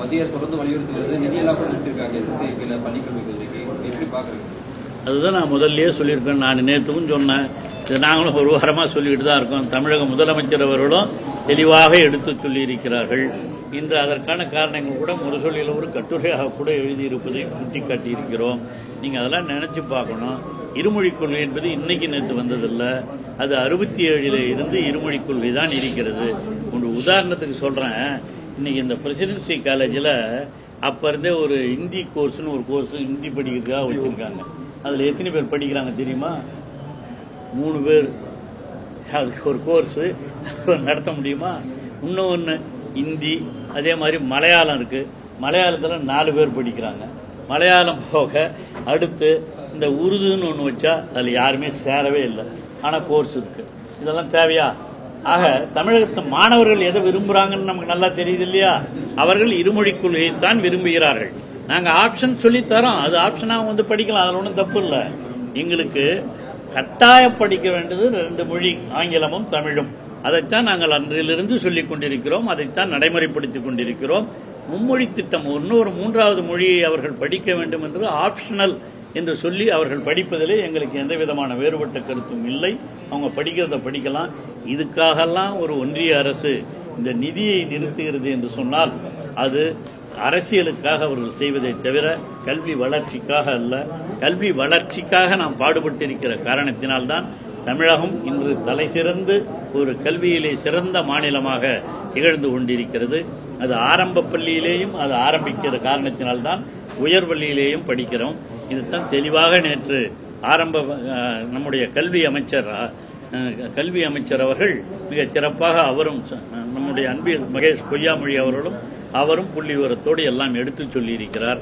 மத்திய அரசு தொடர்ந்து வலியுறுத்தி வருது, நிதியெல்லாம் கூட நிறுத்திருக்காங்க SSC பள்ளிக்கல்வி கொள்கைக்கு, எப்படி பாக்குறீங்க? அதுதான் நான் முதல்லயே சொல்லியிருக்கேன். நான் நேற்றுக்கும் சொன்னேன், நாங்களும் ஒரு வாரமாக சொல்லிட்டு தான் இருக்கோம். தமிழக முதலமைச்சர் அவர்களும் தெளிவாக எடுத்து சொல்லியிருக்கிறார்கள். இன்று அதற்கான காரணங்கள் கூட முரசொலியில் ஒரு கட்டுரையாக கூட எழுதியிருப்பதை சுட்டிக்காட்டியிருக்கிறோம். நீங்கள் அதெல்லாம் நினைச்சு பார்க்கணும். இருமொழிக் கொள்கை என்பது இன்னைக்கு நேற்று வந்ததில்லை, அது 67 இருந்து இருமொழிக் கொள்கை தான் இருக்கிறது. ஒரு உதாரணத்துக்கு சொல்றேன், இன்னைக்கு இந்த பிரசிடென்சி காலேஜில் அப்ப இருந்தே ஒரு ஹிந்தி கோர்ஸ்னு ஒரு கோர்ஸ் ஹிந்தி படிக்கிறதுக்காக வச்சிருக்காங்க. அதுல எத்தனை பேர் படிக்கிறாங்க தெரியுமா? 3 பேர். அதுக்கு ஒரு கோர்ஸ் நடத்த முடியுமா? இன்னொன்று ஹிந்தி, அதே மாதிரி மலையாளம் இருக்கு. மலையாளத்தில் 4 பேர் படிக்கிறாங்க. மலையாளம் போக அடுத்து இந்த உருதுன்னு ஒன்று வச்சா அதில் யாருமே சேரவே இல்லை. ஆனால் கோர்ஸ் இருக்கு. இதெல்லாம் தேவையா? ஆக தமிழகத்து மாணவர்கள் எதை விரும்புறாங்கன்னு நமக்கு நல்லா தெரியுது இல்லையா? அவர்கள் இருமொழிக் கொள்கையைத்தான் விரும்புகிறார்கள். நாங்கள் ஆப்ஷன் சொல்லி தரோம், அது ஆப்ஷனாக வந்து படிக்கலாம், அதில் ஒன்றும் தப்பு இல்லை. எங்களுக்கு கட்டாய படிக்க வேண்டியது 2 மொழி, ஆங்கிலமும் தமிழும். அதைத்தான் நாங்கள் அன்றிலிருந்து சொல்லிக் கொண்டிருக்கிறோம், அதைத்தான் நடைமுறைப்படுத்திக் கொண்டிருக்கிறோம். மும்மொழி திட்டம், இன்னொரு 3வது மொழியை அவர்கள் படிக்க வேண்டும் என்று ஆப்ஷனல் என்று சொல்லி அவர்கள் படிப்பதிலே எங்களுக்கு எந்த விதமான வேறுபட்ட கருத்தும் இல்லை. அவங்க படிக்கிறத படிக்கலாம். இதுக்காகலாம் ஒரு ஒன்றிய அரசு இந்த நிதியை நிறுத்துகிறது என்று சொன்னால் அது அரசியலுக்காக அவர்கள் செய்வதை தவிர கல்வி வளர்ச்சிக்காக அல்ல. கல்வி வளர்ச்சிக்காக நாம் பாடுபட்டிருக்கிற காரணத்தினால்தான் தமிழகம் இன்று தலை சிறந்து ஒரு கல்வியிலே சிறந்த மாநிலமாக திகழ்ந்து கொண்டிருக்கிறது. அது ஆரம்ப பள்ளியிலேயும் அது ஆரம்பிக்கிற காரணத்தினால்தான் உயர் பள்ளியிலேயும் படிக்கிறோம். இதுதான் தெளிவாக நேற்று நம்முடைய கல்வி அமைச்சர் அவர்கள் மிக சிறப்பாக, அவரும் நம்முடைய அன்பில் மகேஷ் பொய்யாமொழி அவர்களும் புள்ளி விவரத்தோடு எல்லாம் எடுத்து சொல்லியிருக்கிறார்.